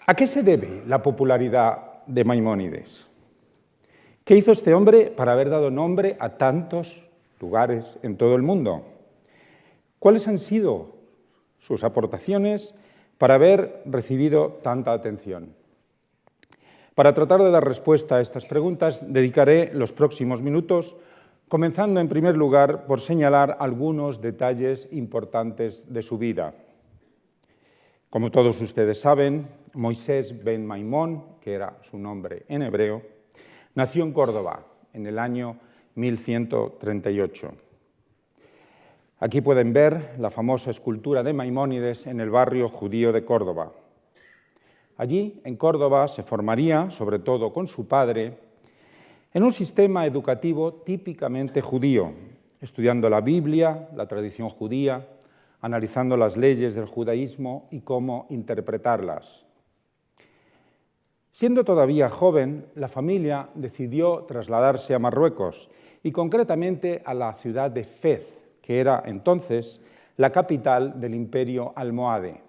¿A qué se debe la popularidad de Maimónides? ¿Qué hizo este hombre para haber dado nombre a tantos lugares en todo el mundo? ¿Cuáles han sido sus aportaciones para haber recibido tanta atención? Para tratar de dar respuesta a estas preguntas, dedicaré los próximos minutos, comenzando en primer lugar por señalar algunos detalles importantes de su vida. Como todos ustedes saben, Moisés ben Maimón, que era su nombre en hebreo, nació en Córdoba en el año 1138. Aquí pueden ver la famosa escultura de Maimónides en el barrio judío de Córdoba. Allí, en Córdoba, se formaría, sobre todo con su padre, en un sistema educativo típicamente judío, estudiando la Biblia, la tradición judía, analizando las leyes del judaísmo y cómo interpretarlas. Siendo todavía joven, la familia decidió trasladarse a Marruecos y concretamente a la ciudad de Fez, que era entonces la capital del imperio almohade.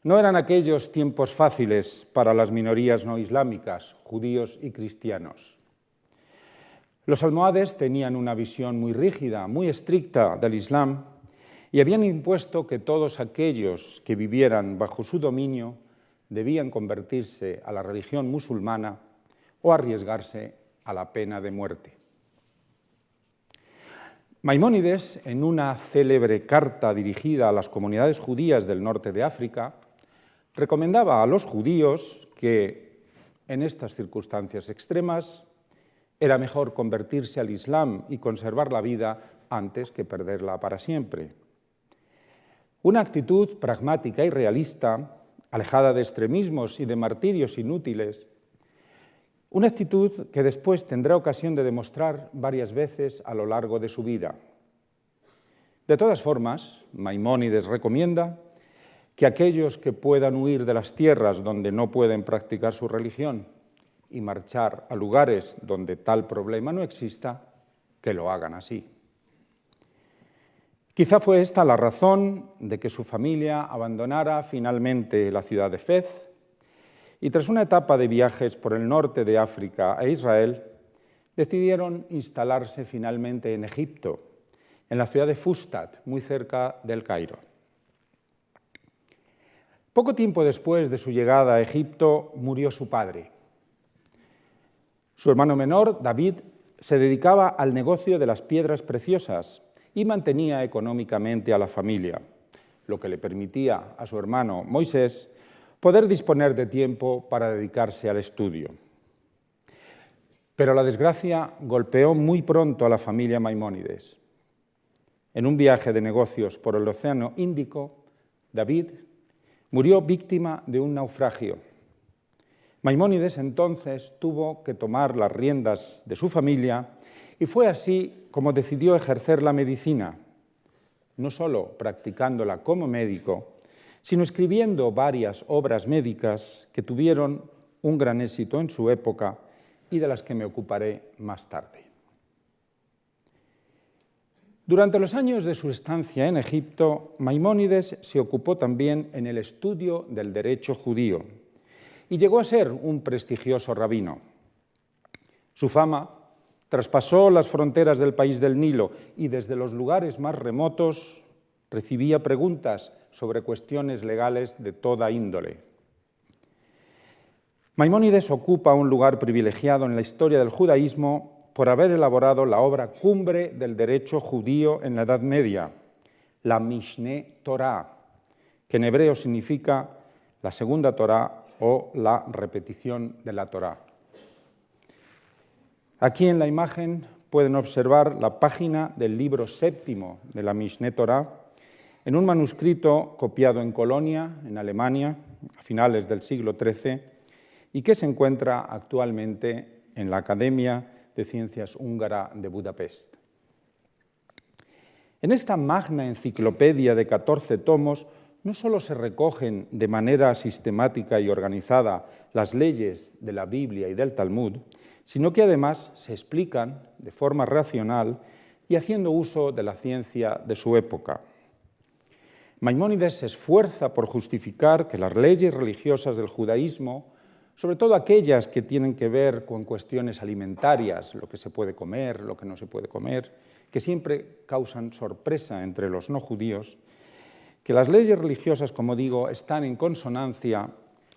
No eran aquellos tiempos fáciles para las minorías no islámicas, judíos y cristianos. Los almohades tenían una visión muy rígida, muy estricta del Islam y habían impuesto que todos aquellos que vivieran bajo su dominio debían convertirse a la religión musulmana o arriesgarse a la pena de muerte. Maimónides, en una célebre carta dirigida a las comunidades judías del norte de África, recomendaba a los judíos que, en estas circunstancias extremas, era mejor convertirse al Islam y conservar la vida antes que perderla para siempre. Una actitud pragmática y realista, alejada de extremismos y de martirios inútiles, una actitud que después tendrá ocasión de demostrar varias veces a lo largo de su vida. De todas formas, Maimónides recomienda que aquellos que puedan huir de las tierras donde no pueden practicar su religión y marchar a lugares donde tal problema no exista, que lo hagan así. Quizá fue esta la razón de que su familia abandonara finalmente la ciudad de Fez y tras una etapa de viajes por el norte de África e Israel, decidieron instalarse finalmente en Egipto, en la ciudad de Fustat, muy cerca del Cairo. Poco tiempo después de su llegada a Egipto, murió su padre. Su hermano menor, David, se dedicaba al negocio de las piedras preciosas y mantenía económicamente a la familia, lo que le permitía a su hermano Moisés poder disponer de tiempo para dedicarse al estudio. Pero la desgracia golpeó muy pronto a la familia Maimónides. En un viaje de negocios por el Océano Índico, David murió víctima de un naufragio. Maimónides entonces tuvo que tomar las riendas de su familia y fue así como decidió ejercer la medicina, no solo practicándola como médico, sino escribiendo varias obras médicas que tuvieron un gran éxito en su época y de las que me ocuparé más tarde. Durante los años de su estancia en Egipto, Maimónides se ocupó también en el estudio del derecho judío y llegó a ser un prestigioso rabino. Su fama traspasó las fronteras del país del Nilo y desde los lugares más remotos recibía preguntas sobre cuestiones legales de toda índole. Maimónides ocupa un lugar privilegiado en la historia del judaísmo por haber elaborado la obra cumbre del derecho judío en la Edad Media, la Mishneh Torah, que en hebreo significa la segunda Torah o la repetición de la Torah. Aquí en la imagen pueden observar la página del libro séptimo de la Mishneh Torah, en un manuscrito copiado en Colonia, en Alemania, a finales del siglo XIII, y que se encuentra actualmente en la Academia de Ciencias Húngara de Budapest. En esta magna enciclopedia de 14 tomos no solo se recogen de manera sistemática y organizada las leyes de la Biblia y del Talmud, sino que además se explican de forma racional y haciendo uso de la ciencia de su época. Maimónides se esfuerza por justificar que las leyes religiosas del judaísmo, sobre todo aquellas que tienen que ver con cuestiones alimentarias, lo que se puede comer, lo que no se puede comer, que siempre causan sorpresa entre los no judíos, que las leyes religiosas, como digo, están en consonancia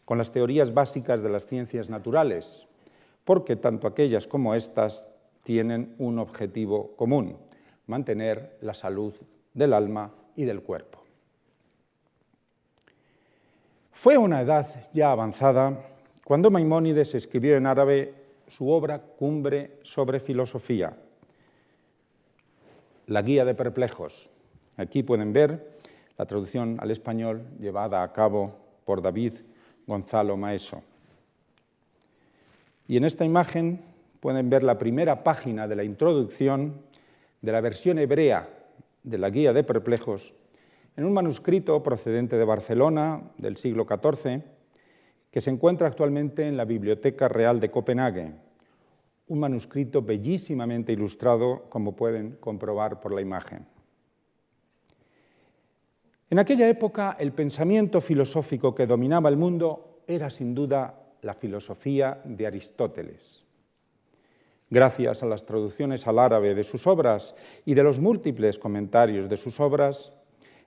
con las teorías básicas de las ciencias naturales, porque tanto aquellas como estas tienen un objetivo común: mantener la salud del alma y del cuerpo. Fue a una edad ya avanzada cuando Maimónides escribió en árabe su obra cumbre sobre filosofía, La Guía de Perplejos. Aquí pueden ver la traducción al español llevada a cabo por David Gonzalo Maeso. Y en esta imagen pueden ver la primera página de la introducción de la versión hebrea de la Guía de Perplejos, en un manuscrito procedente de Barcelona del siglo XIV, que se encuentra actualmente en la Biblioteca Real de Copenhague, un manuscrito bellísimamente ilustrado, como pueden comprobar por la imagen. En aquella época, el pensamiento filosófico que dominaba el mundo era, sin duda, la filosofía de Aristóteles. Gracias a las traducciones al árabe de sus obras y de los múltiples comentarios de sus obras,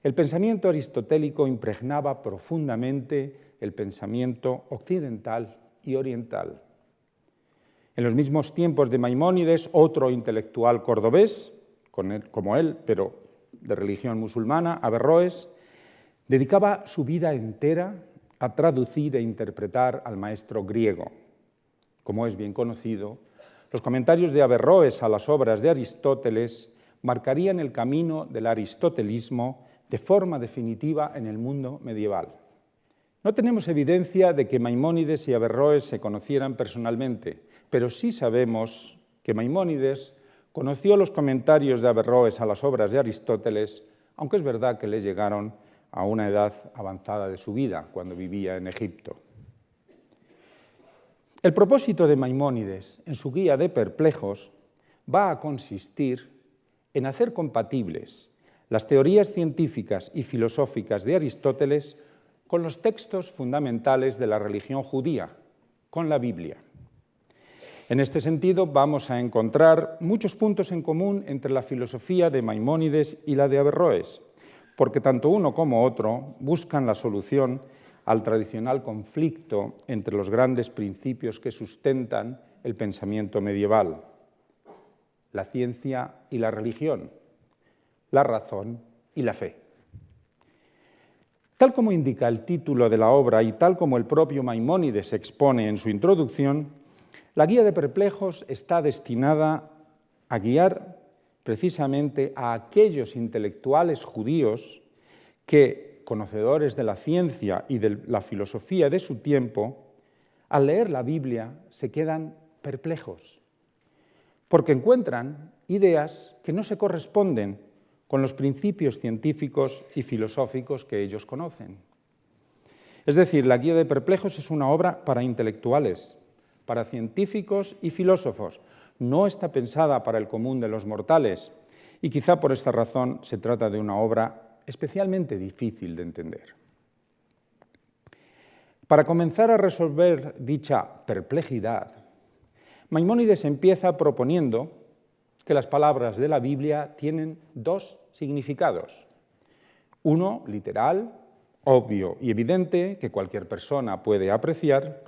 el pensamiento aristotélico impregnaba profundamente el pensamiento occidental y oriental. En los mismos tiempos de Maimónides, otro intelectual cordobés, como él, pero de religión musulmana, Averroes, dedicaba su vida entera a traducir e interpretar al maestro griego. Como es bien conocido, los comentarios de Averroes a las obras de Aristóteles marcarían el camino del aristotelismo de forma definitiva en el mundo medieval. No tenemos evidencia de que Maimónides y Averroes se conocieran personalmente, pero sí sabemos que Maimónides conoció los comentarios de Averroes a las obras de Aristóteles, aunque es verdad que le llegaron a una edad avanzada de su vida, cuando vivía en Egipto. El propósito de Maimónides en su Guía de Perplejos va a consistir en hacer compatibles las teorías científicas y filosóficas de Aristóteles con los textos fundamentales de la religión judía, con la Biblia. En este sentido, vamos a encontrar muchos puntos en común entre la filosofía de Maimónides y la de Averroes, porque tanto uno como otro buscan la solución al tradicional conflicto entre los grandes principios que sustentan el pensamiento medieval: la ciencia y la religión, la razón y la fe. Tal como indica el título de la obra y tal como el propio Maimónides expone en su introducción, la Guía de Perplejos está destinada a guiar precisamente a aquellos intelectuales judíos que, conocedores de la ciencia y de la filosofía de su tiempo, al leer la Biblia se quedan perplejos, porque encuentran ideas que no se corresponden con los principios científicos y filosóficos que ellos conocen. Es decir, la Guía de Perplejos es una obra para intelectuales, para científicos y filósofos. No está pensada para el común de los mortales y quizá por esta razón se trata de una obra especialmente difícil de entender. Para comenzar a resolver dicha perplejidad, Maimónides empieza proponiendo que las palabras de la Biblia tienen dos significados. Uno literal, obvio y evidente, que cualquier persona puede apreciar,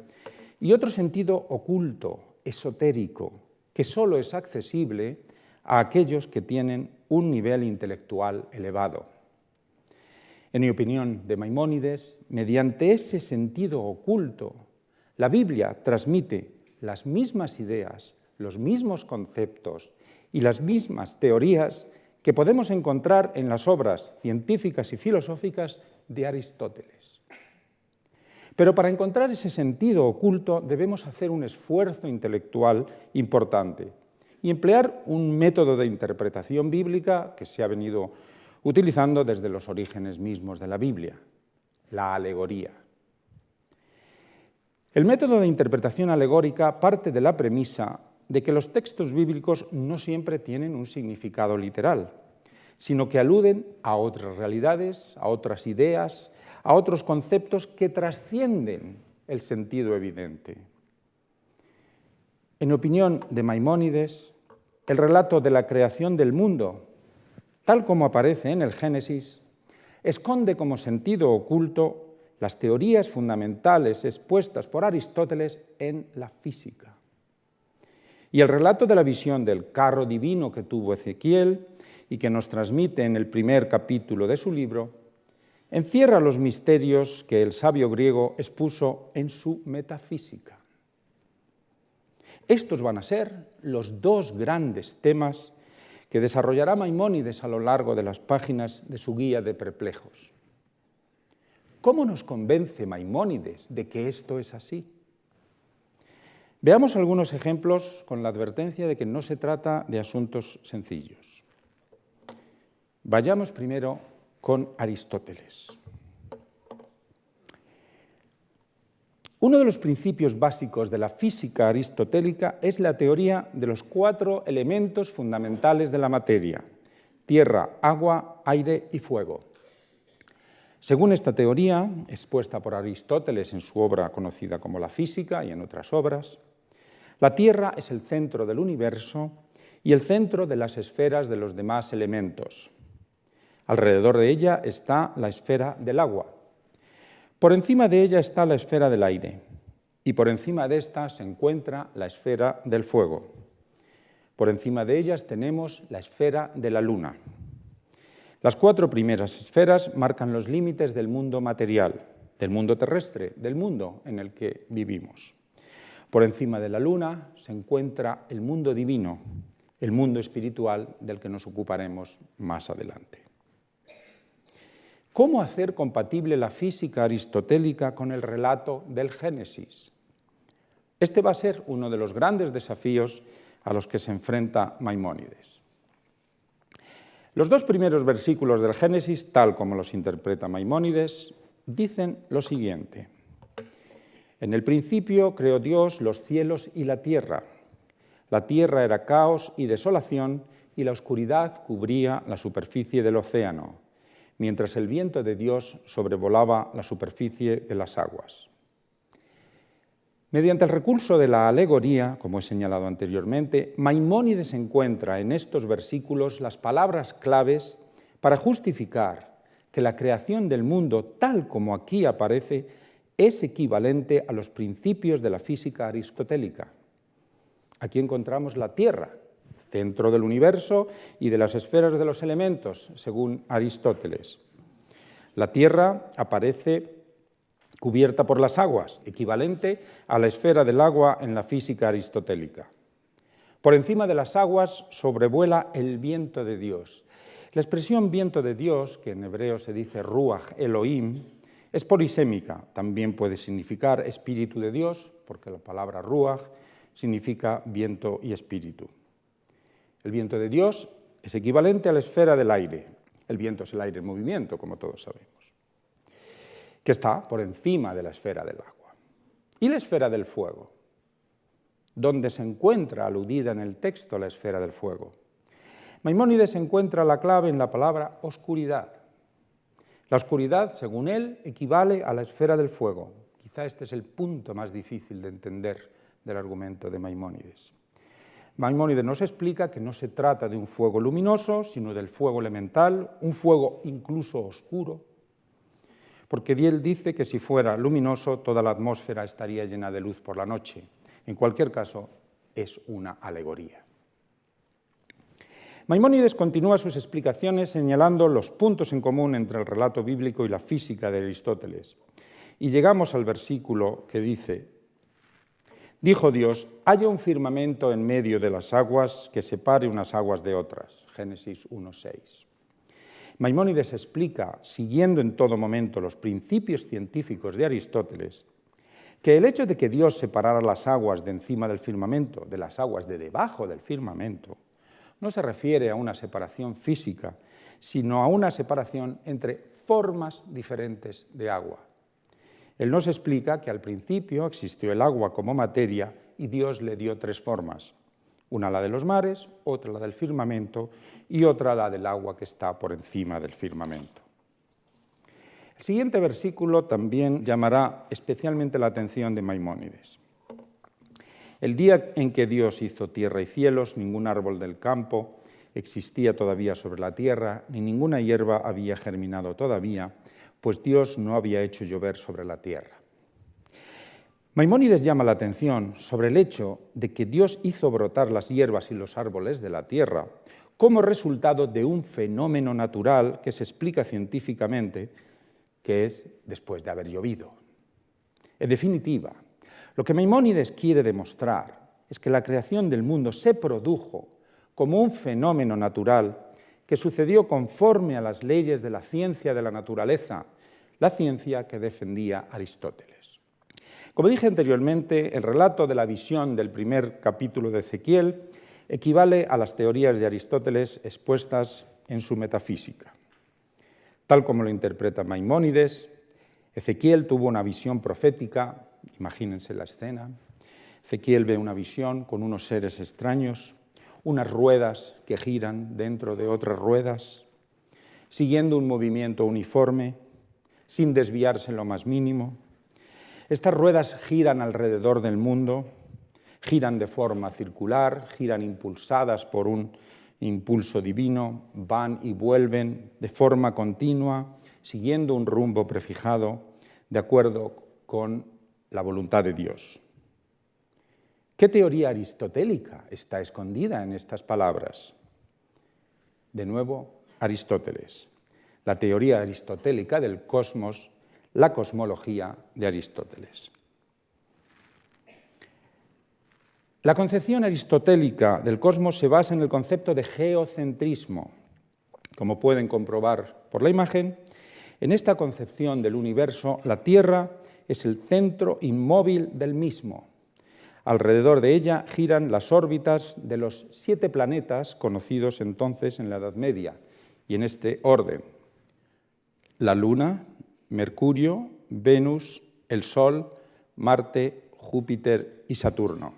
y otro sentido oculto, esotérico, que solo es accesible a aquellos que tienen un nivel intelectual elevado. En mi opinión, de Maimónides, mediante ese sentido oculto, la Biblia transmite las mismas ideas, los mismos conceptos y las mismas teorías que podemos encontrar en las obras científicas y filosóficas de Aristóteles. Pero para encontrar ese sentido oculto debemos hacer un esfuerzo intelectual importante y emplear un método de interpretación bíblica que se ha venido utilizando desde los orígenes mismos de la Biblia, la alegoría. El método de interpretación alegórica parte de la premisa de que los textos bíblicos no siempre tienen un significado literal, sino que aluden a otras realidades, a otras ideas, a otros conceptos que trascienden el sentido evidente. En opinión de Maimónides, el relato de la creación del mundo, tal como aparece en el Génesis, esconde como sentido oculto las teorías fundamentales expuestas por Aristóteles en la física. Y el relato de la visión del carro divino que tuvo Ezequiel y que nos transmite en el primer capítulo de su libro, encierra los misterios que el sabio griego expuso en su metafísica. Estos van a ser los dos grandes temas que desarrollará Maimónides a lo largo de las páginas de su Guía de Perplejos. ¿Cómo nos convence Maimónides de que esto es así? Veamos algunos ejemplos con la advertencia de que no se trata de asuntos sencillos. Vayamos primero con Aristóteles. Uno de los principios básicos de la física aristotélica es la teoría de los 4 elementos fundamentales de la materia: tierra, agua, aire y fuego. Según esta teoría, expuesta por Aristóteles en su obra conocida como La Física y en otras obras, la tierra es el centro del universo y el centro de las esferas de los demás elementos. Alrededor de ella está la esfera del agua. Por encima de ella está la esfera del aire y por encima de esta se encuentra la esfera del fuego. Por encima de ellas tenemos la esfera de la luna. Las 4 primeras esferas marcan los límites del mundo material, del mundo terrestre, del mundo en el que vivimos. Por encima de la luna se encuentra el mundo divino, el mundo espiritual del que nos ocuparemos más adelante. ¿Cómo hacer compatible la física aristotélica con el relato del Génesis? Este va a ser uno de los grandes desafíos a los que se enfrenta Maimónides. Los 2 primeros versículos del Génesis, tal como los interpreta Maimónides, dicen lo siguiente: en el principio creó Dios los cielos y la tierra. La tierra era caos y desolación, y la oscuridad cubría la superficie del océano, mientras el viento de Dios sobrevolaba la superficie de las aguas. Mediante el recurso de la alegoría, como he señalado anteriormente, Maimónides encuentra en estos versículos las palabras claves para justificar que la creación del mundo, tal como aquí aparece, es equivalente a los principios de la física aristotélica. Aquí encontramos la Tierra, centro del universo y de las esferas de los elementos, según Aristóteles. La Tierra aparece cubierta por las aguas, equivalente a la esfera del agua en la física aristotélica. Por encima de las aguas sobrevuela el viento de Dios. La expresión viento de Dios, que en hebreo se dice Ruach Elohim, es polisémica. También puede significar espíritu de Dios, porque la palabra Ruach significa viento y espíritu. El viento de Dios es equivalente a la esfera del aire. El viento es el aire en movimiento, como todos sabemos, que está por encima de la esfera del agua. Y la esfera del fuego, donde se encuentra aludida en el texto la esfera del fuego. Maimónides encuentra la clave en la palabra oscuridad. La oscuridad, según él, equivale a la esfera del fuego. Quizá este es el punto más difícil de entender del argumento de Maimónides. Maimónides nos explica que no se trata de un fuego luminoso, sino del fuego elemental, un fuego incluso oscuro, porque él dice que si fuera luminoso, toda la atmósfera estaría llena de luz por la noche. En cualquier caso, es una alegoría. Maimónides continúa sus explicaciones señalando los puntos en común entre el relato bíblico y la física de Aristóteles. Y llegamos al versículo que dice: dijo Dios, haya un firmamento en medio de las aguas que separe unas aguas de otras. Génesis 1:6. Maimónides explica, siguiendo en todo momento los principios científicos de Aristóteles, que el hecho de que Dios separara las aguas de encima del firmamento de las aguas de debajo del firmamento no se refiere a una separación física, sino a una separación entre formas diferentes de agua. Él nos explica que al principio existió el agua como materia y Dios le dio 3 formas. Una la de los mares, otra la del firmamento y otra la del agua que está por encima del firmamento. El siguiente versículo también llamará especialmente la atención de Maimónides. El día en que Dios hizo tierra y cielos, ningún árbol del campo existía todavía sobre la tierra, ni ninguna hierba había germinado todavía, pues Dios no había hecho llover sobre la tierra. Maimónides llama la atención sobre el hecho de que Dios hizo brotar las hierbas y los árboles de la tierra como resultado de un fenómeno natural que se explica científicamente, que es después de haber llovido. En definitiva, lo que Maimónides quiere demostrar es que la creación del mundo se produjo como un fenómeno natural que sucedió conforme a las leyes de la ciencia de la naturaleza, la ciencia que defendía Aristóteles. Como dije anteriormente, el relato de la visión del primer capítulo de Ezequiel equivale a las teorías de Aristóteles expuestas en su Metafísica. Tal como lo interpreta Maimónides, Ezequiel tuvo una visión profética, imagínense la escena. Ezequiel ve una visión con unos seres extraños, unas ruedas que giran dentro de otras ruedas, siguiendo un movimiento uniforme, sin desviarse en lo más mínimo. Estas ruedas giran alrededor del mundo, giran de forma circular, giran impulsadas por un impulso divino, van y vuelven de forma continua, siguiendo un rumbo prefijado, de acuerdo con la voluntad de Dios. ¿Qué teoría aristotélica está escondida en estas palabras? De nuevo, Aristóteles. La teoría aristotélica del cosmos, la cosmología de Aristóteles. La concepción aristotélica del cosmos se basa en el concepto de geocentrismo. Como pueden comprobar por la imagen, en esta concepción del universo, la Tierra es el centro inmóvil del mismo. Alrededor de ella giran las órbitas de los 7 planetas conocidos entonces en la Edad Media, y en este orden: la Luna, Mercurio, Venus, el Sol, Marte, Júpiter y Saturno.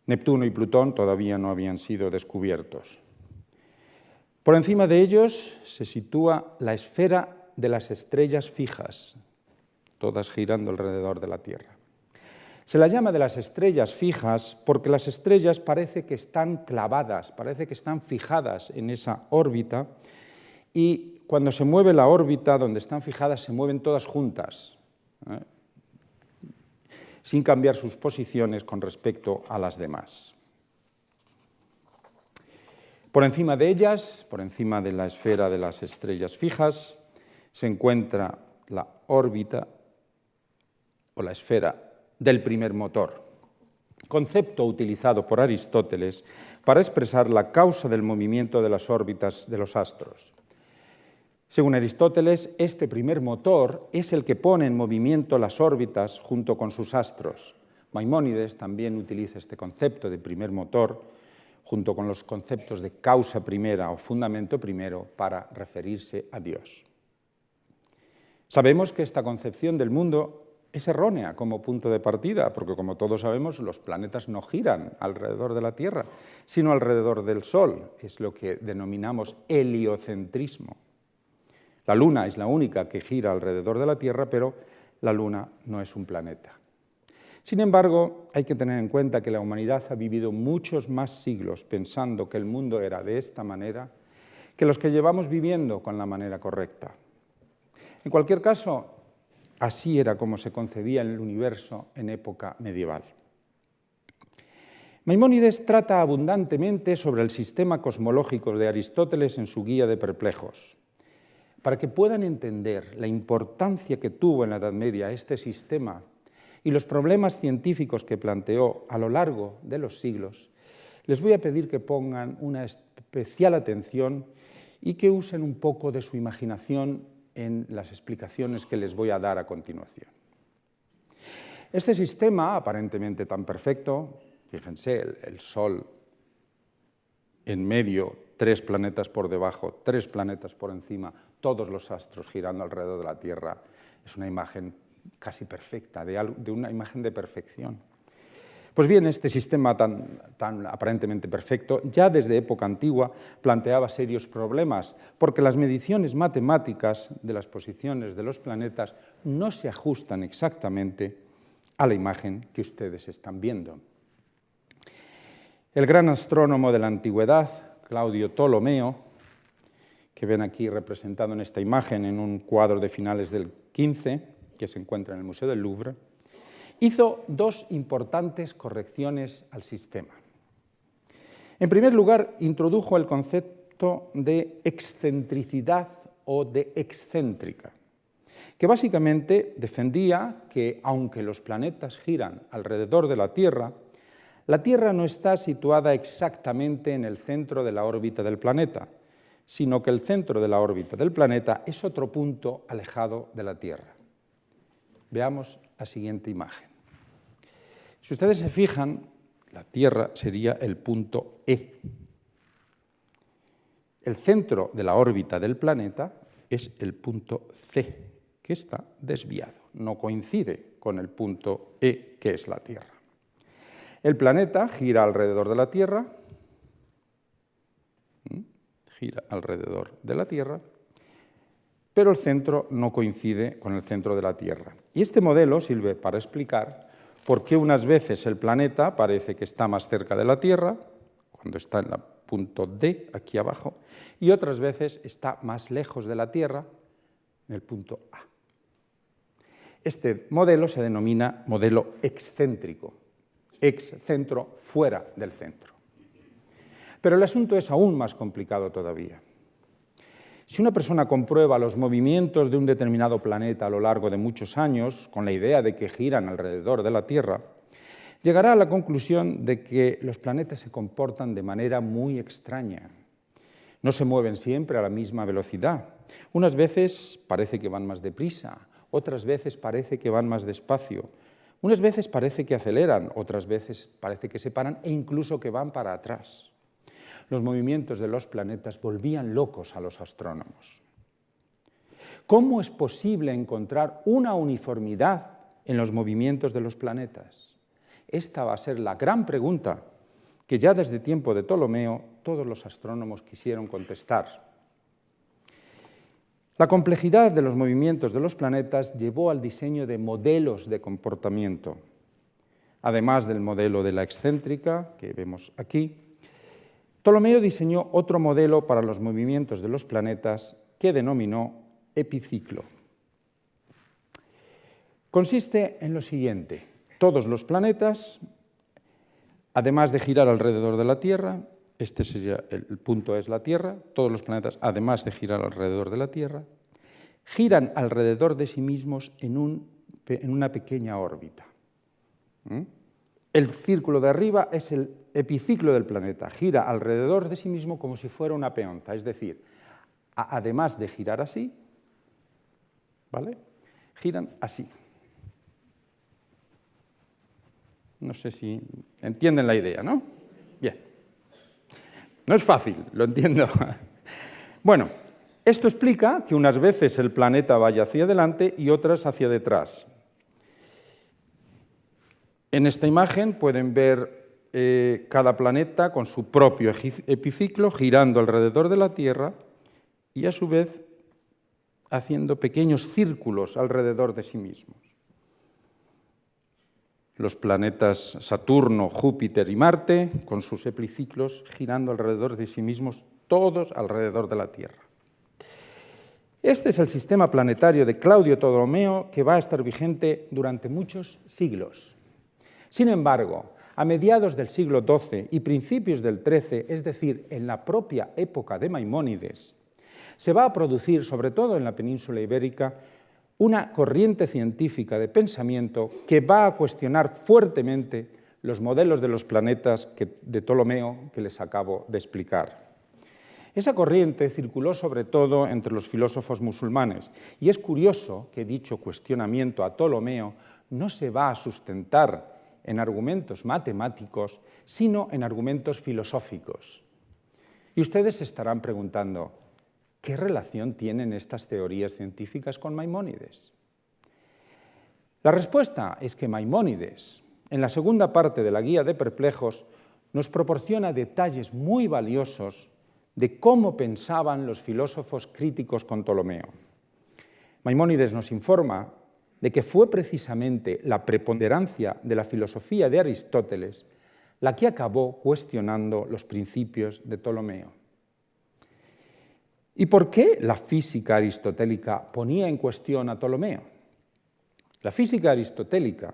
Neptuno y Plutón todavía no habían sido descubiertos. Por encima de ellos se sitúa la esfera de las estrellas fijas, todas girando alrededor de la Tierra. Se las llama de las estrellas fijas porque las estrellas parece que están clavadas, parece que están fijadas en esa órbita, y cuando se mueve la órbita donde están fijadas se mueven todas juntas, sin cambiar sus posiciones con respecto a las demás. Por encima de ellas, por encima de la esfera de las estrellas fijas, se encuentra la órbita o la esfera del primer motor, concepto utilizado por Aristóteles para expresar la causa del movimiento de las órbitas de los astros. Según Aristóteles, este primer motor es el que pone en movimiento las órbitas junto con sus astros. Maimónides también utiliza este concepto de primer motor junto con los conceptos de causa primera o fundamento primero para referirse a Dios. Sabemos que esta concepción del mundo es errónea como punto de partida, porque como todos sabemos, los planetas no giran alrededor de la Tierra, sino alrededor del Sol. Es lo que denominamos heliocentrismo. La Luna es la única que gira alrededor de la Tierra, pero la Luna no es un planeta. Sin embargo, hay que tener en cuenta que la humanidad ha vivido muchos más siglos pensando que el mundo era de esta manera que los que llevamos viviendo con la manera correcta. En cualquier caso, así era como se concebía el universo en época medieval. Maimónides trata abundantemente sobre el sistema cosmológico de Aristóteles en su Guía de Perplejos. Para que puedan entender la importancia que tuvo en la Edad Media este sistema y los problemas científicos que planteó a lo largo de los siglos, les voy a pedir que pongan una especial atención y que usen un poco de su imaginación en las explicaciones que les voy a dar a continuación. Este sistema, aparentemente tan perfecto, fíjense, el Sol en medio, 3 planetas por debajo, 3 planetas por encima, todos los astros girando alrededor de la Tierra, es una imagen casi perfecta, de una imagen de perfección. Pues bien, este sistema tan aparentemente perfecto ya desde época antigua planteaba serios problemas, porque las mediciones matemáticas de las posiciones de los planetas no se ajustan exactamente a la imagen que ustedes están viendo. El gran astrónomo de la antigüedad, Claudio Ptolomeo, que ven aquí representado en esta imagen en un cuadro de finales del XV, que se encuentra en el Museo del Louvre, hizo dos importantes correcciones al sistema. En primer lugar, introdujo el concepto de excentricidad o de excéntrica, que básicamente defendía que, aunque los planetas giran alrededor de la Tierra no está situada exactamente en el centro de la órbita del planeta, sino que el centro de la órbita del planeta es otro punto alejado de la Tierra. Veamos la siguiente imagen. Si ustedes se fijan, la Tierra sería el punto E. El centro de la órbita del planeta es el punto C, que está desviado, no coincide con el punto E, que es la Tierra. El planeta gira alrededor de la Tierra, pero el centro no coincide con el centro de la Tierra. Y este modelo sirve para explicar por qué unas veces el planeta parece que está más cerca de la Tierra, cuando está en el punto D, aquí abajo, y otras veces está más lejos de la Tierra, en el punto A. Este modelo se denomina modelo excéntrico, ex-centro, fuera del centro. Pero el asunto es aún más complicado todavía. Si una persona comprueba los movimientos de un determinado planeta a lo largo de muchos años, con la idea de que giran alrededor de la Tierra, llegará a la conclusión de que los planetas se comportan de manera muy extraña. No se mueven siempre a la misma velocidad. Unas veces parece que van más deprisa, otras veces parece que van más despacio. Unas veces parece que aceleran, otras veces parece que se paran e incluso que van para atrás. Los movimientos de los planetas volvían locos a los astrónomos. ¿Cómo es posible encontrar una uniformidad en los movimientos de los planetas? Esta va a ser la gran pregunta que ya desde tiempo de Ptolomeo todos los astrónomos quisieron contestar. La complejidad de los movimientos de los planetas llevó al diseño de modelos de comportamiento. Además del modelo de la excéntrica, que vemos aquí, Ptolomeo diseñó otro modelo para los movimientos de los planetas que denominó epiciclo. Consiste en lo siguiente: todos los planetas, además de girar alrededor de la Tierra, este sería el punto es la Tierra, todos los planetas, además de girar alrededor de la Tierra, giran alrededor de sí mismos en una pequeña órbita. El círculo de arriba es el epiciclo del planeta, gira alrededor de sí mismo como si fuera una peonza, es decir, además de girar así, ¿vale?, giran así. No sé si entienden la idea, ¿no? Bien. No es fácil, lo entiendo. Bueno, esto explica que unas veces el planeta vaya hacia adelante y otras hacia detrás. En esta imagen pueden ver cada planeta con su propio epiciclo girando alrededor de la Tierra y a su vez haciendo pequeños círculos alrededor de sí mismos. Los planetas Saturno, Júpiter y Marte, con sus epiciclos girando alrededor de sí mismos, todos alrededor de la Tierra. Este es el sistema planetario de Claudio Ptolomeo, que va a estar vigente durante muchos siglos. Sin embargo, a mediados del siglo XII y principios del XIII, es decir, en la propia época de Maimónides, se va a producir, sobre todo en la península ibérica, una corriente científica de pensamiento que va a cuestionar fuertemente los modelos de los planetas de Ptolomeo que les acabo de explicar. Esa corriente circuló sobre todo entre los filósofos musulmanes y es curioso que dicho cuestionamiento a Ptolomeo no se va a sustentar en argumentos matemáticos, sino en argumentos filosóficos. Y ustedes se estarán preguntando, ¿qué relación tienen estas teorías científicas con Maimónides? La respuesta es que Maimónides, en la segunda parte de la Guía de Perplejos, nos proporciona detalles muy valiosos de cómo pensaban los filósofos críticos con Ptolomeo. Maimónides nos informa de que fue precisamente la preponderancia de la filosofía de Aristóteles la que acabó cuestionando los principios de Ptolomeo. ¿Y por qué la física aristotélica ponía en cuestión a Ptolomeo? La física aristotélica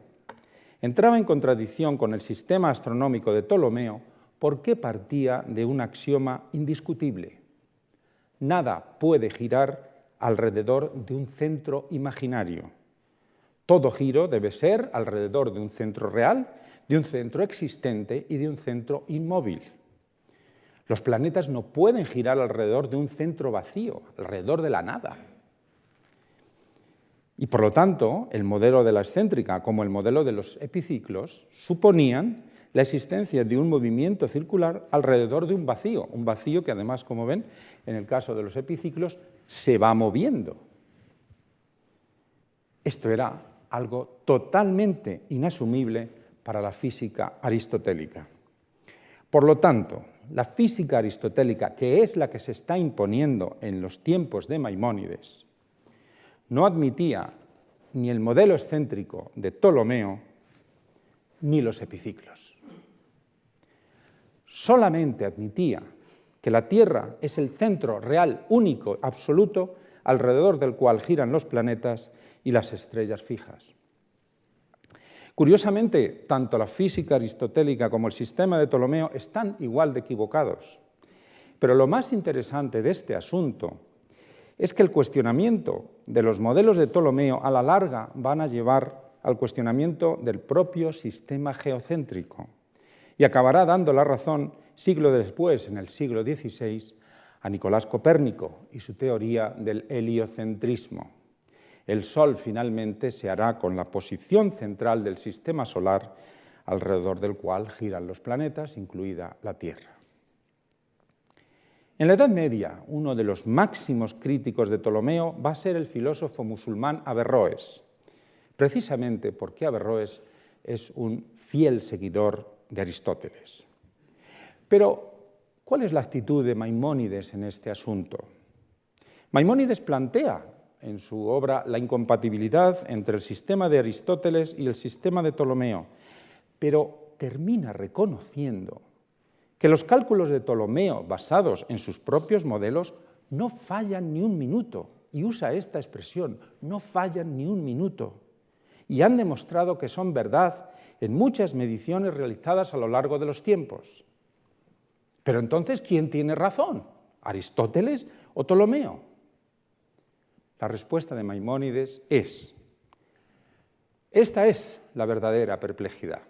entraba en contradicción con el sistema astronómico de Ptolomeo porque partía de un axioma indiscutible. Nada puede girar alrededor de un centro imaginario. Todo giro debe ser alrededor de un centro real, de un centro existente y de un centro inmóvil. Los planetas no pueden girar alrededor de un centro vacío, alrededor de la nada. Y por lo tanto, el modelo de la excéntrica como el modelo de los epiciclos suponían la existencia de un movimiento circular alrededor de un vacío que además, como ven, en el caso de los epiciclos, se va moviendo. Esto era algo totalmente inasumible para la física aristotélica. Por lo tanto, la física aristotélica, que es la que se está imponiendo en los tiempos de Maimónides, no admitía ni el modelo excéntrico de Ptolomeo ni los epiciclos. Solamente admitía que la Tierra es el centro real, único, absoluto, alrededor del cual giran los planetas y las estrellas fijas. Curiosamente, tanto la física aristotélica como el sistema de Ptolomeo están igual de equivocados. Pero lo más interesante de este asunto es que el cuestionamiento de los modelos de Ptolomeo a la larga van a llevar al cuestionamiento del propio sistema geocéntrico y acabará dando la razón siglo después, en el siglo XVI, a Nicolás Copérnico y su teoría del heliocentrismo. El Sol finalmente se hará con la posición central del sistema solar, alrededor del cual giran los planetas, incluida la Tierra. En la Edad Media, uno de los máximos críticos de Ptolomeo va a ser el filósofo musulmán Averroes, precisamente porque Averroes es un fiel seguidor de Aristóteles. Pero, ¿cuál es la actitud de Maimónides en este asunto? Maimónides plantea en su obra la incompatibilidad entre el sistema de Aristóteles y el sistema de Ptolomeo, pero termina reconociendo que los cálculos de Ptolomeo, basados en sus propios modelos, no fallan ni un minuto, y usa esta expresión, no fallan ni un minuto, y han demostrado que son verdad en muchas mediciones realizadas a lo largo de los tiempos. Pero entonces, ¿quién tiene razón? ¿Aristóteles o Ptolomeo? La respuesta de Maimónides es: esta es la verdadera perplejidad.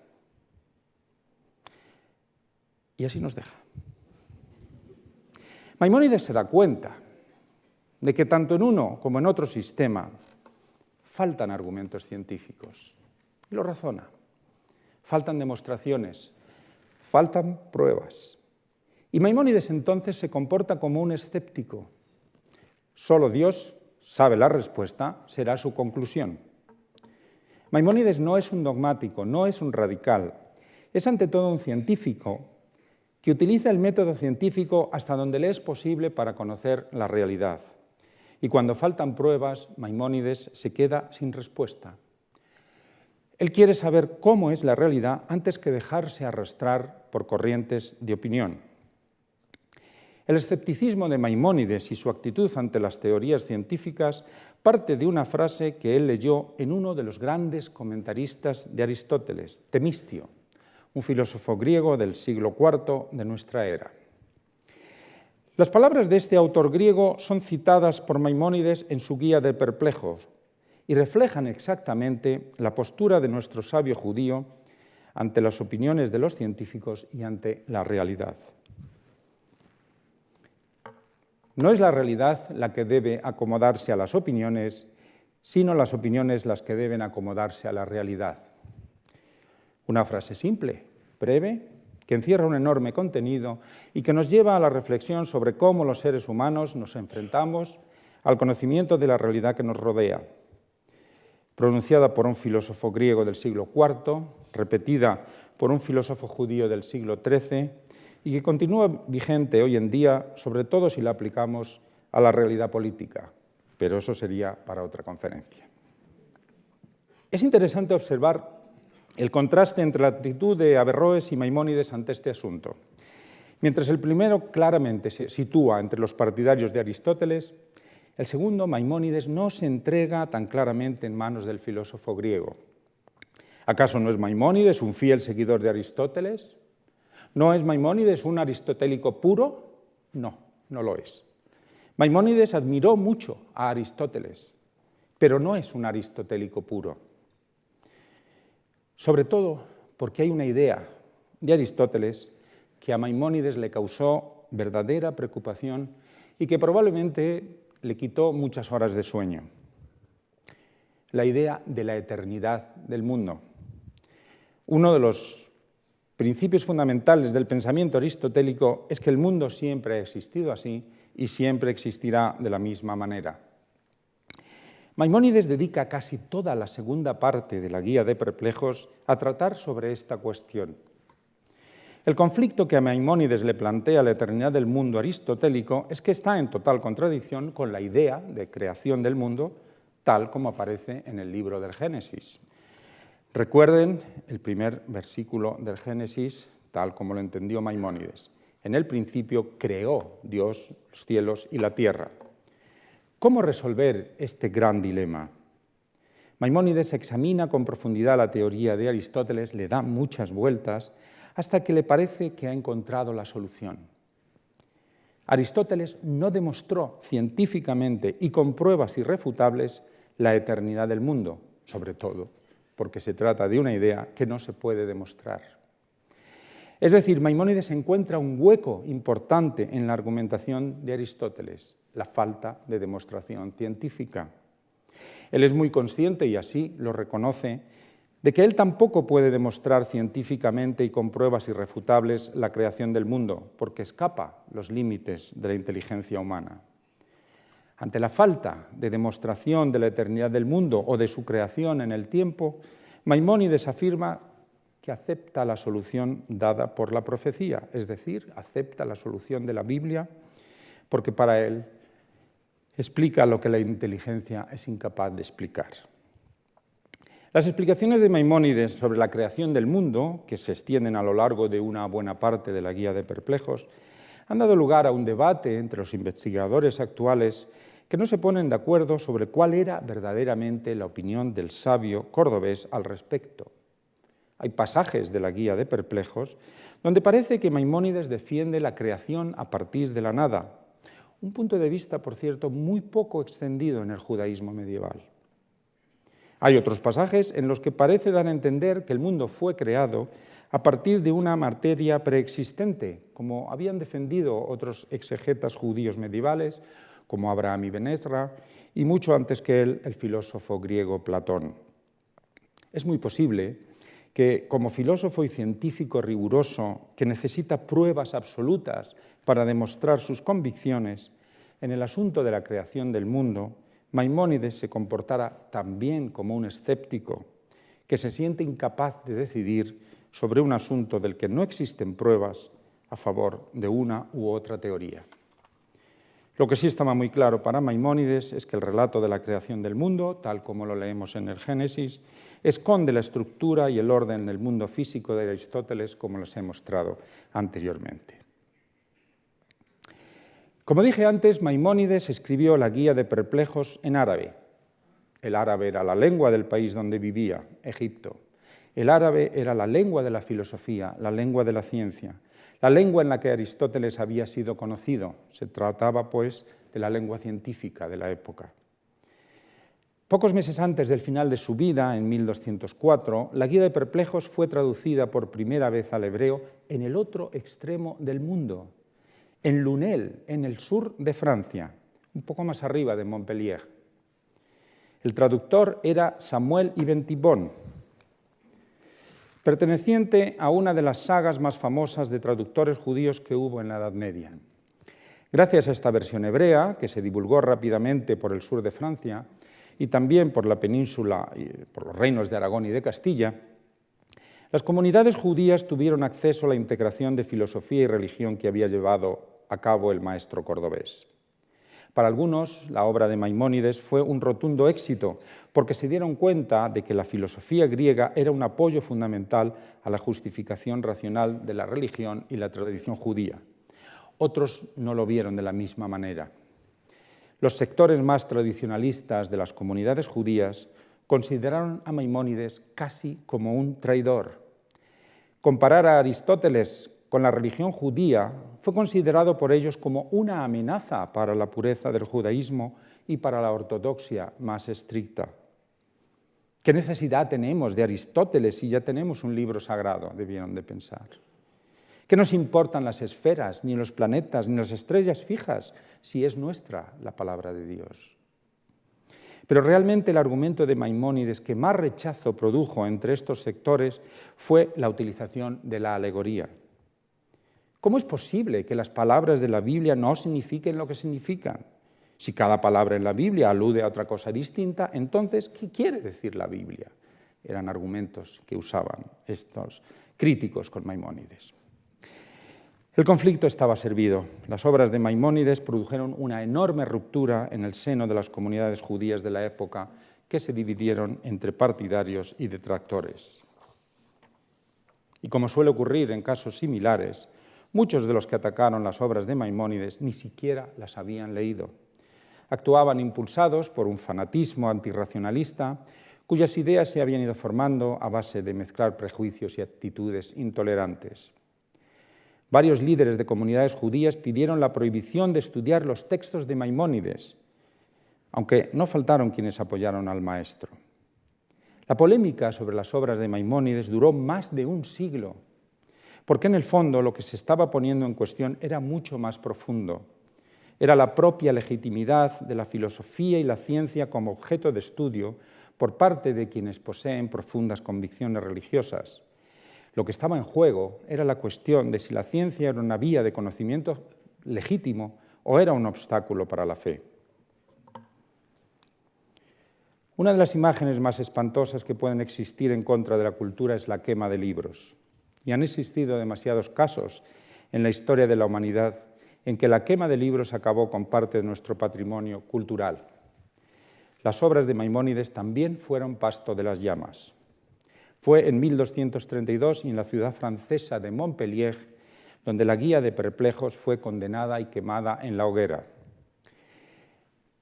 Y así nos deja. Maimónides se da cuenta de que tanto en uno como en otro sistema faltan argumentos científicos. Y lo razona. Faltan demostraciones, faltan pruebas. Y Maimónides entonces se comporta como un escéptico. Solo Dios sabe la respuesta, será su conclusión. Maimónides no es un dogmático, no es un radical, es ante todo un científico que utiliza el método científico hasta donde le es posible para conocer la realidad. Y cuando faltan pruebas, Maimónides se queda sin respuesta. Él quiere saber cómo es la realidad antes que dejarse arrastrar por corrientes de opinión. El escepticismo de Maimónides y su actitud ante las teorías científicas parte de una frase que él leyó en uno de los grandes comentaristas de Aristóteles, Temistio, un filósofo griego del siglo IV de nuestra era. Las palabras de este autor griego son citadas por Maimónides en su Guía de Perplejos y reflejan exactamente la postura de nuestro sabio judío ante las opiniones de los científicos y ante la realidad. No es la realidad la que debe acomodarse a las opiniones, sino las opiniones las que deben acomodarse a la realidad. Una frase simple, breve, que encierra un enorme contenido y que nos lleva a la reflexión sobre cómo los seres humanos nos enfrentamos al conocimiento de la realidad que nos rodea. Pronunciada por un filósofo griego del siglo IV, repetida por un filósofo judío del siglo XIII y que continúa vigente hoy en día, sobre todo si la aplicamos a la realidad política, pero eso sería para otra conferencia. Es interesante observar el contraste entre la actitud de Averroes y Maimónides ante este asunto. Mientras el primero claramente se sitúa entre los partidarios de Aristóteles, el segundo, Maimónides, no se entrega tan claramente en manos del filósofo griego. ¿Acaso no es Maimónides un fiel seguidor de Aristóteles? ¿No es Maimónides un aristotélico puro? No, no lo es. Maimónides admiró mucho a Aristóteles, pero no es un aristotélico puro. Sobre todo porque hay una idea de Aristóteles que a Maimónides le causó verdadera preocupación y que probablemente le quitó muchas horas de sueño. La idea de la eternidad del mundo. Uno de los principios fundamentales del pensamiento aristotélico es que el mundo siempre ha existido así y siempre existirá de la misma manera. Maimónides dedica casi toda la segunda parte de la Guía de Perplejos a tratar sobre esta cuestión. El conflicto que a Maimónides le plantea la eternidad del mundo aristotélico es que está en total contradicción con la idea de creación del mundo tal como aparece en el libro del Génesis. Recuerden el primer versículo del Génesis, tal como lo entendió Maimónides. En el principio creó Dios los cielos y la tierra. ¿Cómo resolver este gran dilema? Maimónides examina con profundidad la teoría de Aristóteles, le da muchas vueltas, hasta que le parece que ha encontrado la solución. Aristóteles no demostró científicamente y con pruebas irrefutables la eternidad del mundo, sobre todo porque se trata de una idea que no se puede demostrar. Es decir, Maimónides encuentra un hueco importante en la argumentación de Aristóteles, la falta de demostración científica. Él es muy consciente, y así lo reconoce, de que él tampoco puede demostrar científicamente y con pruebas irrefutables la creación del mundo, porque escapa los límites de la inteligencia humana. Ante la falta de demostración de la eternidad del mundo o de su creación en el tiempo, Maimónides afirma que acepta la solución dada por la profecía, es decir, acepta la solución de la Biblia, porque para él explica lo que la inteligencia es incapaz de explicar. Las explicaciones de Maimónides sobre la creación del mundo, que se extienden a lo largo de una buena parte de la Guía de Perplejos, han dado lugar a un debate entre los investigadores actuales que no se ponen de acuerdo sobre cuál era verdaderamente la opinión del sabio cordobés al respecto. Hay pasajes de la Guía de Perplejos donde parece que Maimónides defiende la creación a partir de la nada, un punto de vista, por cierto, muy poco extendido en el judaísmo medieval. Hay otros pasajes en los que parece dar a entender que el mundo fue creado a partir de una materia preexistente, como habían defendido otros exegetas judíos medievales, como Abraham ibn Ezra, y mucho antes que él, el filósofo griego Platón. Es muy posible que, como filósofo y científico riguroso que necesita pruebas absolutas para demostrar sus convicciones, en el asunto de la creación del mundo, Maimónides se comportara también como un escéptico que se siente incapaz de decidir sobre un asunto del que no existen pruebas a favor de una u otra teoría. Lo que sí estaba muy claro para Maimónides es que el relato de la creación del mundo, tal como lo leemos en el Génesis, esconde la estructura y el orden del mundo físico de Aristóteles, como les he mostrado anteriormente. Como dije antes, Maimónides escribió la Guía de Perplejos en árabe. El árabe era la lengua del país donde vivía, Egipto. El árabe era la lengua de la filosofía, la lengua de la ciencia, la lengua en la que Aristóteles había sido conocido. Se trataba, pues, de la lengua científica de la época. Pocos meses antes del final de su vida, en 1204, la Guía de Perplejos fue traducida por primera vez al hebreo en el otro extremo del mundo, en Lunel, en el sur de Francia, un poco más arriba de Montpellier. El traductor era Samuel ibn Tibón, perteneciente a una de las sagas más famosas de traductores judíos que hubo en la Edad Media. Gracias a esta versión hebrea, que se divulgó rápidamente por el sur de Francia y también por la península, por los reinos de Aragón y de Castilla, Las comunidades judías tuvieron acceso a la integración de filosofía y religión que había llevado a cabo el maestro cordobés. Para algunos, la obra de Maimónides fue un rotundo éxito, porque se dieron cuenta de que la filosofía griega era un apoyo fundamental a la justificación racional de la religión y la tradición judía. Otros no lo vieron de la misma manera. Los sectores más tradicionalistas de las comunidades judías consideraron a Maimónides casi como un traidor. Comparar a Aristóteles con la religión judía fue considerado por ellos como una amenaza para la pureza del judaísmo y para la ortodoxia más estricta. ¿Qué necesidad tenemos de Aristóteles si ya tenemos un libro sagrado?, debieron de pensar. ¿Qué nos importan las esferas, ni los planetas, ni las estrellas fijas, si es nuestra la palabra de Dios? Pero realmente el argumento de Maimónides que más rechazo produjo entre estos sectores fue la utilización de la alegoría. ¿Cómo es posible que las palabras de la Biblia no signifiquen lo que significan? Si cada palabra en la Biblia alude a otra cosa distinta, entonces, ¿qué quiere decir la Biblia? Eran argumentos que usaban estos críticos con Maimónides. El conflicto estaba servido. Las obras de Maimónides produjeron una enorme ruptura en el seno de las comunidades judías de la época, que se dividieron entre partidarios y detractores. Y como suele ocurrir en casos similares, muchos de los que atacaron las obras de Maimónides ni siquiera las habían leído. Actuaban impulsados por un fanatismo antirracionalista, cuyas ideas se habían ido formando a base de mezclar prejuicios y actitudes intolerantes. Varios líderes de comunidades judías pidieron la prohibición de estudiar los textos de Maimónides, aunque no faltaron quienes apoyaron al maestro. La polémica sobre las obras de Maimónides duró más de un siglo, porque en el fondo lo que se estaba poniendo en cuestión era mucho más profundo. Era la propia legitimidad de la filosofía y la ciencia como objeto de estudio por parte de quienes poseen profundas convicciones religiosas. Lo que estaba en juego era la cuestión de si la ciencia era una vía de conocimiento legítimo o era un obstáculo para la fe. Una de las imágenes más espantosas que pueden existir en contra de la cultura es la quema de libros. Y han existido demasiados casos en la historia de la humanidad en que la quema de libros acabó con parte de nuestro patrimonio cultural. Las obras de Maimónides también fueron pasto de las llamas. Fue en 1232 y en la ciudad francesa de Montpellier, donde la Guía de Perplejos fue condenada y quemada en la hoguera.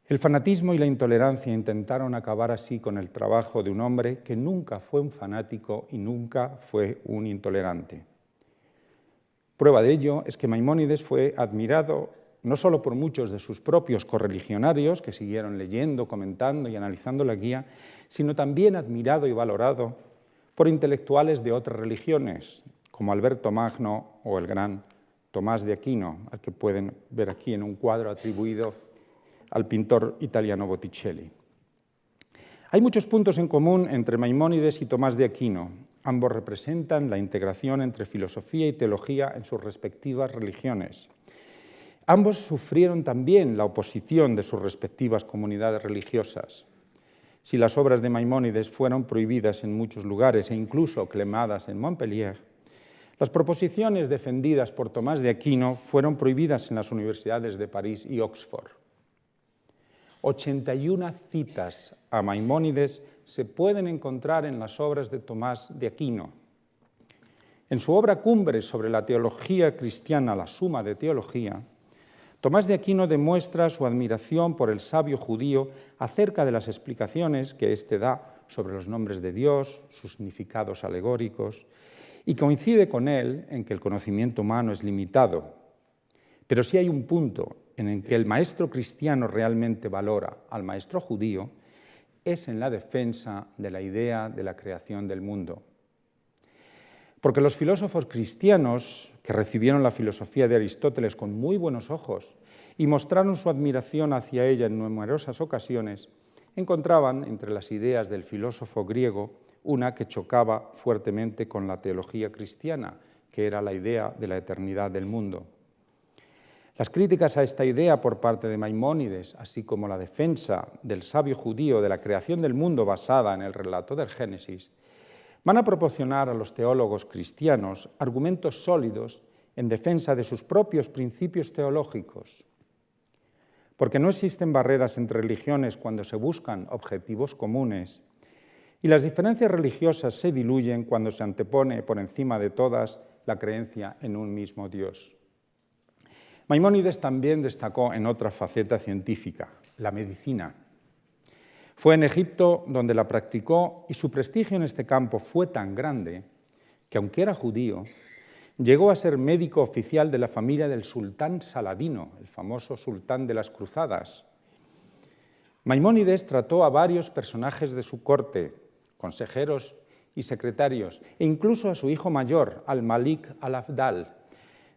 El fanatismo y la intolerancia intentaron acabar así con el trabajo de un hombre que nunca fue un fanático y nunca fue un intolerante. Prueba de ello es que Maimónides fue admirado no solo por muchos de sus propios correligionarios, que siguieron leyendo, comentando y analizando la guía, sino también admirado y valorado por intelectuales de otras religiones, como Alberto Magno o el gran Tomás de Aquino, al que pueden ver aquí en un cuadro atribuido al pintor italiano Botticelli. Hay muchos puntos en común entre Maimónides y Tomás de Aquino. Ambos representan la integración entre filosofía y teología en sus respectivas religiones. Ambos sufrieron también la oposición de sus respectivas comunidades religiosas. Si las obras de Maimónides fueron prohibidas en muchos lugares e incluso quemadas en Montpellier, las proposiciones defendidas por Tomás de Aquino fueron prohibidas en las universidades de París y Oxford. 81 citas a Maimónides se pueden encontrar en las obras de Tomás de Aquino. En su obra cumbre sobre la teología cristiana, la Suma de Teología, Tomás de Aquino demuestra su admiración por el sabio judío acerca de las explicaciones que éste da sobre los nombres de Dios, sus significados alegóricos, y coincide con él en que el conocimiento humano es limitado. Pero si hay un punto en el que el maestro cristiano realmente valora al maestro judío, es en la defensa de la idea de la creación del mundo. Porque los filósofos cristianos, que recibieron la filosofía de Aristóteles con muy buenos ojos y mostraron su admiración hacia ella en numerosas ocasiones, encontraban entre las ideas del filósofo griego una que chocaba fuertemente con la teología cristiana, que era la idea de la eternidad del mundo. Las críticas a esta idea por parte de Maimónides, así como la defensa del sabio judío de la creación del mundo basada en el relato del Génesis, van a proporcionar a los teólogos cristianos argumentos sólidos en defensa de sus propios principios teológicos, porque no existen barreras entre religiones cuando se buscan objetivos comunes, y las diferencias religiosas se diluyen cuando se antepone por encima de todas la creencia en un mismo Dios. Maimónides también destacó en otra faceta científica, la medicina. Fue en Egipto donde la practicó y su prestigio en este campo fue tan grande que, aunque era judío, llegó a ser médico oficial de la familia del sultán Saladino, el famoso sultán de las cruzadas. Maimónides trató a varios personajes de su corte, consejeros y secretarios, e incluso a su hijo mayor, al-Malik al-Afdal,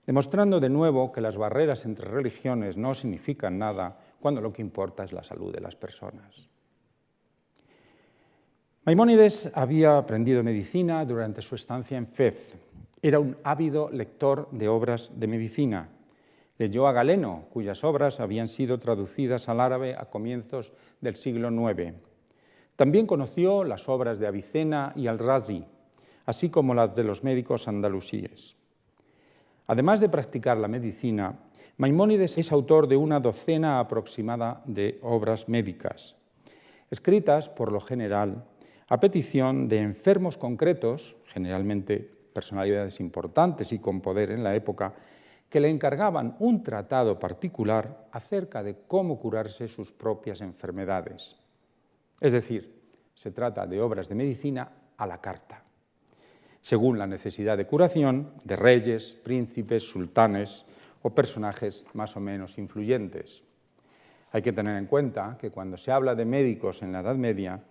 demostrando de nuevo que las barreras entre religiones no significan nada cuando lo que importa es la salud de las personas. Maimónides había aprendido medicina durante su estancia en Fez. Era un ávido lector de obras de medicina. Leyó a Galeno, cuyas obras habían sido traducidas al árabe a comienzos del siglo IX. También conoció las obras de Avicena y Al-Razi, así como las de los médicos andalusíes. Además de practicar la medicina, Maimónides es autor de una docena aproximada de obras médicas, escritas, por lo general, a petición de enfermos concretos, generalmente personalidades importantes y con poder en la época, que le encargaban un tratado particular acerca de cómo curarse sus propias enfermedades. Es decir, se trata de obras de medicina a la carta, según la necesidad de curación de reyes, príncipes, sultanes o personajes más o menos influyentes. Hay que tener en cuenta que cuando se habla de médicos en la Edad Media,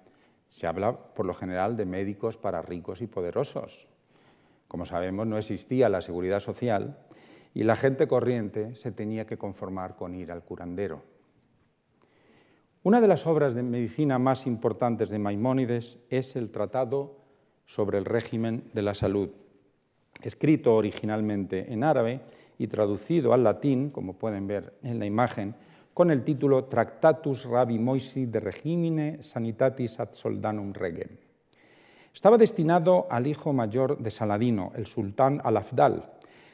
se habla por lo general de médicos para ricos y poderosos. Como sabemos, no existía la seguridad social y la gente corriente se tenía que conformar con ir al curandero. Una de las obras de medicina más importantes de Maimónides es el Tratado sobre el régimen de la salud, escrito originalmente en árabe y traducido al latín, como pueden ver en la imagen, con el título Tractatus Rabbi Moisi de Regimine Sanitatis ad Soldanum Regem. Estaba destinado al hijo mayor de Saladino, el sultán Al-Afdal,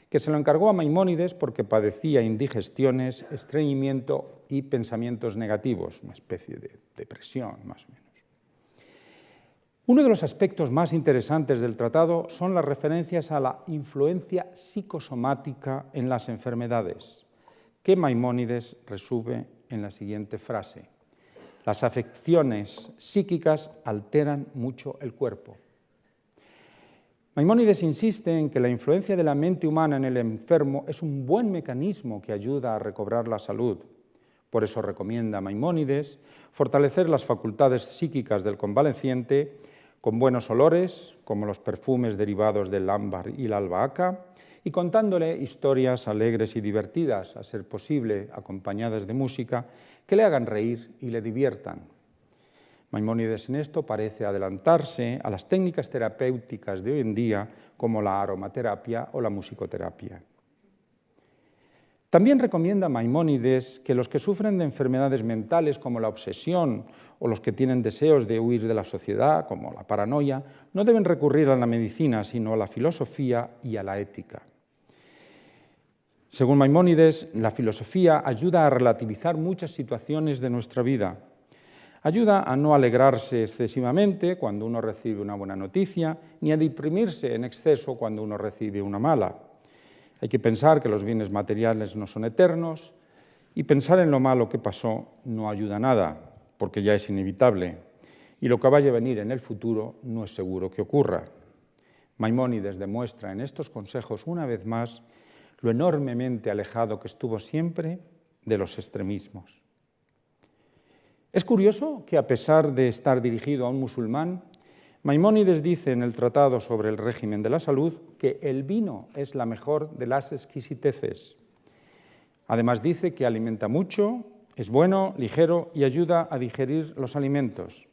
que se lo encargó a Maimónides porque padecía indigestiones, estreñimiento y pensamientos negativos, una especie de depresión, más o menos. Uno de los aspectos más interesantes del tratado son las referencias a la influencia psicosomática en las enfermedades, que Maimónides resume en la siguiente frase: las afecciones psíquicas alteran mucho el cuerpo. Maimónides insiste en que la influencia de la mente humana en el enfermo es un buen mecanismo que ayuda a recobrar la salud. Por eso recomienda a Maimónides fortalecer las facultades psíquicas del convaleciente con buenos olores, como los perfumes derivados del ámbar y la albahaca, y contándole historias alegres y divertidas, a ser posible acompañadas de música, que le hagan reír y le diviertan. Maimónides en esto parece adelantarse a las técnicas terapéuticas de hoy en día, como la aromaterapia o la musicoterapia. También recomienda Maimónides que los que sufren de enfermedades mentales como la obsesión o los que tienen deseos de huir de la sociedad, como la paranoia, no deben recurrir a la medicina, sino a la filosofía y a la ética. Según Maimónides, la filosofía ayuda a relativizar muchas situaciones de nuestra vida. Ayuda a no alegrarse excesivamente cuando uno recibe una buena noticia, ni a deprimirse en exceso cuando uno recibe una mala. Hay que pensar que los bienes materiales no son eternos y pensar en lo malo que pasó no ayuda a nada, porque ya es inevitable, y lo que vaya a venir en el futuro no es seguro que ocurra. Maimónides demuestra en estos consejos una vez más lo enormemente alejado que estuvo siempre de los extremismos. Es curioso que, a pesar de estar dirigido a un musulmán, Maimónides dice en el Tratado sobre el régimen de la salud que el vino es la mejor de las exquisiteces. Además dice que alimenta mucho, es bueno, ligero y ayuda a digerir los alimentos.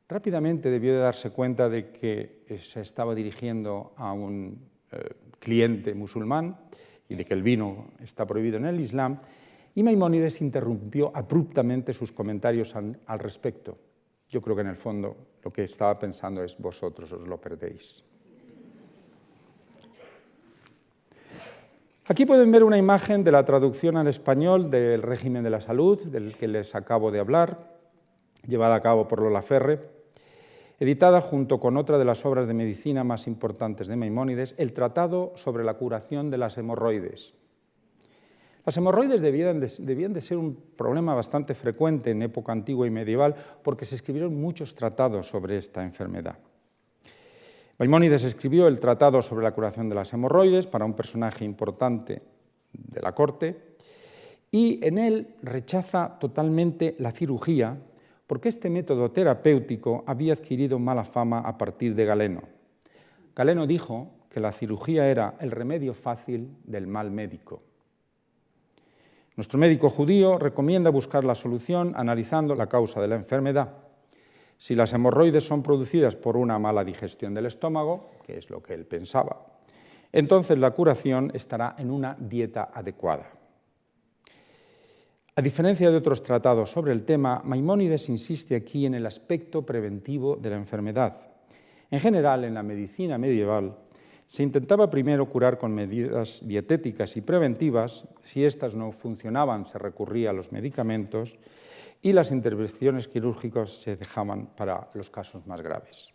Rápidamente debió de darse cuenta de que se estaba dirigiendo a un cliente musulmán y de que el vino está prohibido en el Islam, y Maimónides interrumpió abruptamente sus comentarios al respecto. Yo creo que en el fondo lo que estaba pensando es vosotros os lo perdéis. Aquí pueden ver una imagen de la traducción al español del régimen de la salud, del que les acabo de hablar, llevada a cabo por Lola Ferre, editada junto con otra de las obras de medicina más importantes de Maimónides, el Tratado sobre la curación de las hemorroides. Las hemorroides debían de ser un problema bastante frecuente en época antigua y medieval porque se escribieron muchos tratados sobre esta enfermedad. Maimónides escribió el Tratado sobre la curación de las hemorroides para un personaje importante de la corte y en él rechaza totalmente la cirugía porque este método terapéutico había adquirido mala fama a partir de Galeno. Galeno dijo que la cirugía era el remedio fácil del mal médico. Nuestro médico judío recomienda buscar la solución analizando la causa de la enfermedad. Si las hemorroides son producidas por una mala digestión del estómago, que es lo que él pensaba, entonces la curación estará en una dieta adecuada. A diferencia de otros tratados sobre el tema, Maimónides insiste aquí en el aspecto preventivo de la enfermedad. En general, en la medicina medieval, se intentaba primero curar con medidas dietéticas y preventivas. Si éstas no funcionaban, se recurría a los medicamentos y las intervenciones quirúrgicas se dejaban para los casos más graves.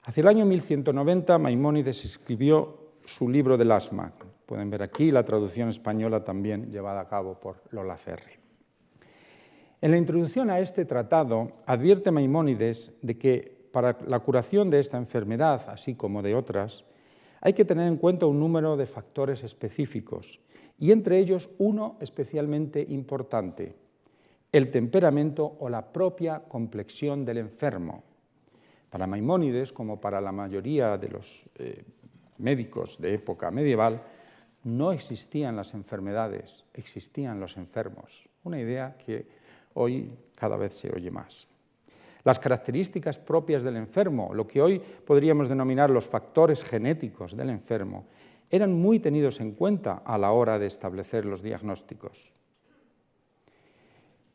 Hacia el año 1190, Maimónides escribió su libro del asma. Pueden ver aquí la traducción española también llevada a cabo por Lola Ferre. En la introducción a este tratado advierte Maimónides de que para la curación de esta enfermedad, así como de otras, hay que tener en cuenta un número de factores específicos y entre ellos uno especialmente importante, el temperamento o la propia complexión del enfermo. Para Maimónides, como para la mayoría de los médicos de época medieval, no existían las enfermedades, existían los enfermos. Una idea que hoy cada vez se oye más. Las características propias del enfermo, lo que hoy podríamos denominar los factores genéticos del enfermo, eran muy tenidos en cuenta a la hora de establecer los diagnósticos.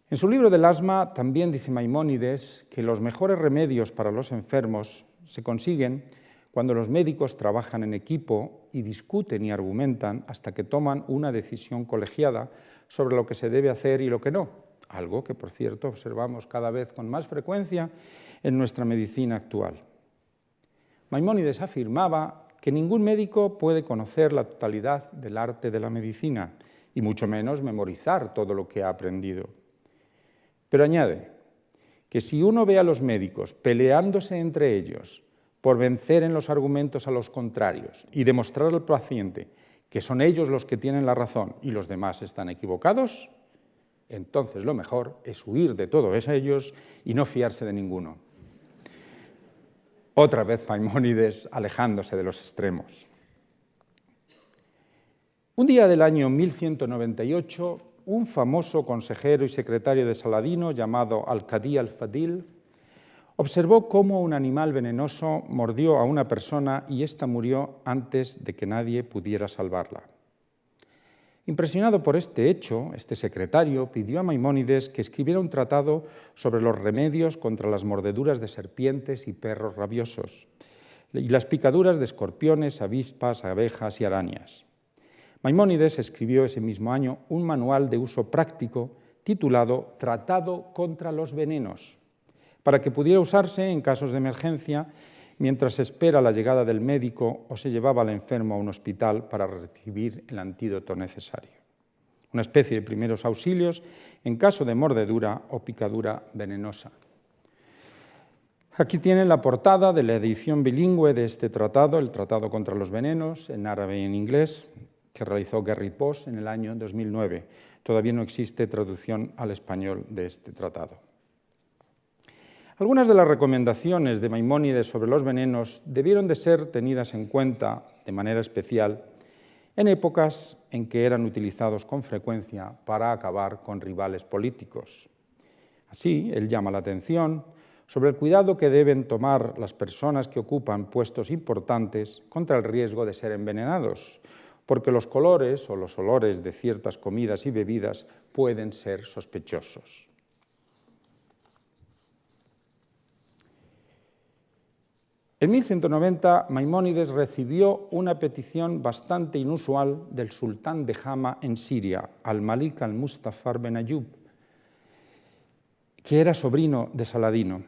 En su libro del asma también dice Maimónides que los mejores remedios para los enfermos se consiguen cuando los médicos trabajan en equipo y discuten y argumentan hasta que toman una decisión colegiada sobre lo que se debe hacer y lo que no. Algo que, por cierto, observamos cada vez con más frecuencia en nuestra medicina actual. Maimónides afirmaba que ningún médico puede conocer la totalidad del arte de la medicina y mucho menos memorizar todo lo que ha aprendido. Pero añade que si uno ve a los médicos peleándose entre ellos por vencer en los argumentos a los contrarios y demostrar al paciente que son ellos los que tienen la razón y los demás están equivocados, entonces lo mejor es huir de todos ellos y no fiarse de ninguno. Otra vez Maimónides alejándose de los extremos. Un día del año 1198, un famoso consejero y secretario de Saladino llamado Al-Qadí al-Fadil observó cómo un animal venenoso mordió a una persona y ésta murió antes de que nadie pudiera salvarla. Impresionado por este hecho, este secretario pidió a Maimónides que escribiera un tratado sobre los remedios contra las mordeduras de serpientes y perros rabiosos y las picaduras de escorpiones, avispas, abejas y arañas. Maimónides escribió ese mismo año un manual de uso práctico titulado Tratado contra los venenos, para que pudiera usarse en casos de emergencia mientras se espera la llegada del médico o se llevaba al enfermo a un hospital para recibir el antídoto necesario. Una especie de primeros auxilios en caso de mordedura o picadura venenosa. Aquí tienen la portada de la edición bilingüe de este tratado, el Tratado contra los venenos, en árabe y en inglés, que realizó Gerrit Bosch en el año 2009. Todavía no existe traducción al español de este tratado. Algunas de las recomendaciones de Maimónides sobre los venenos debieron de ser tenidas en cuenta de manera especial en épocas en que eran utilizados con frecuencia para acabar con rivales políticos. Así, él llama la atención sobre el cuidado que deben tomar las personas que ocupan puestos importantes contra el riesgo de ser envenenados, porque los colores o los olores de ciertas comidas y bebidas pueden ser sospechosos. En 1190, Maimónides recibió una petición bastante inusual del sultán de Jama en Siria, al-Malik al-Mustafar ben Ayub, que era sobrino de Saladino.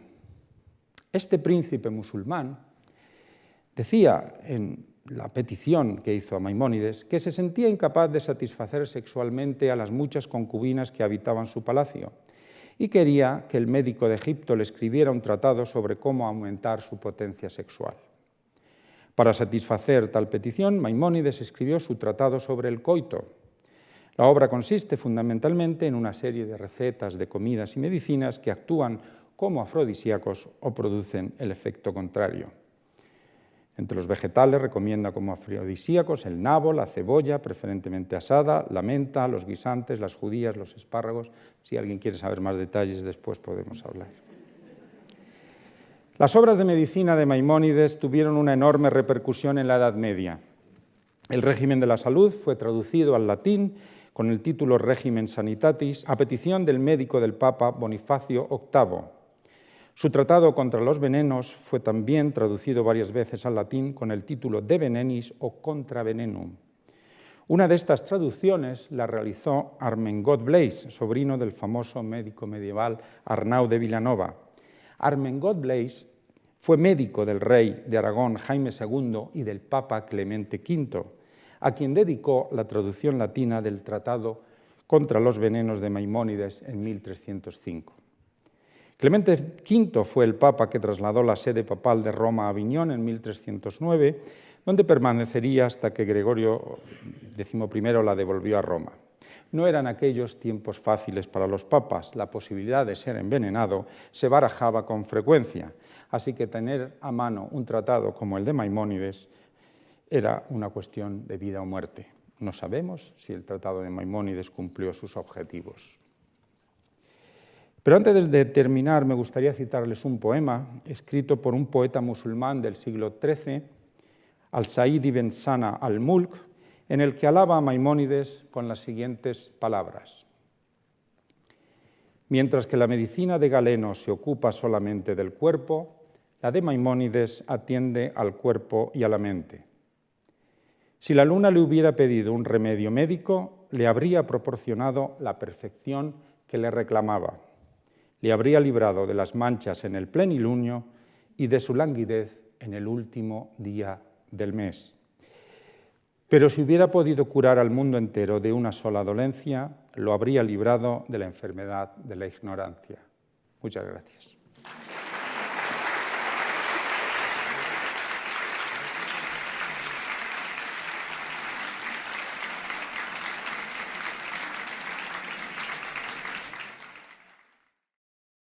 Este príncipe musulmán decía en la petición que hizo a Maimónides que se sentía incapaz de satisfacer sexualmente a las muchas concubinas que habitaban su palacio y quería que el médico de Egipto le escribiera un tratado sobre cómo aumentar su potencia sexual. Para satisfacer tal petición, Maimónides escribió su tratado sobre el coito. La obra consiste fundamentalmente en una serie de recetas de comidas y medicinas que actúan como afrodisíacos o producen el efecto contrario. Entre los vegetales recomienda como afrodisíacos el nabo, la cebolla, preferentemente asada, la menta, los guisantes, las judías, los espárragos. Si alguien quiere saber más detalles, después podemos hablar. Las obras de medicina de Maimónides tuvieron una enorme repercusión en la Edad Media. El régimen de la salud fue traducido al latín con el título Regimen Sanitatis a petición del médico del Papa Bonifacio VIII. Su tratado contra los venenos fue también traducido varias veces al latín con el título De Venenis o Contra Venenum. Una de estas traducciones la realizó Armengod Blaise, sobrino del famoso médico medieval Arnau de Vilanova. Armengod Blaise fue médico del rey de Aragón Jaime II y del Papa Clemente V, a quien dedicó la traducción latina del tratado contra los venenos de Maimónides en 1305. Clemente V fue el papa que trasladó la sede papal de Roma a Aviñón en 1309, donde permanecería hasta que Gregorio XI la devolvió a Roma. No eran aquellos tiempos fáciles para los papas, la posibilidad de ser envenenado se barajaba con frecuencia, así que tener a mano un tratado como el de Maimónides era una cuestión de vida o muerte. No sabemos si el tratado de Maimónides cumplió sus objetivos. Pero antes de terminar, me gustaría citarles un poema escrito por un poeta musulmán del siglo XIII, Al-Sa'id ibn Sana al-Mulk, en el que alaba a Maimónides con las siguientes palabras. Mientras que la medicina de Galeno se ocupa solamente del cuerpo, la de Maimónides atiende al cuerpo y a la mente. Si la luna le hubiera pedido un remedio médico, le habría proporcionado la perfección que le reclamaba. Le habría librado de las manchas en el plenilunio y de su languidez en el último día del mes. Pero si hubiera podido curar al mundo entero de una sola dolencia, lo habría librado de la enfermedad de la ignorancia. Muchas gracias.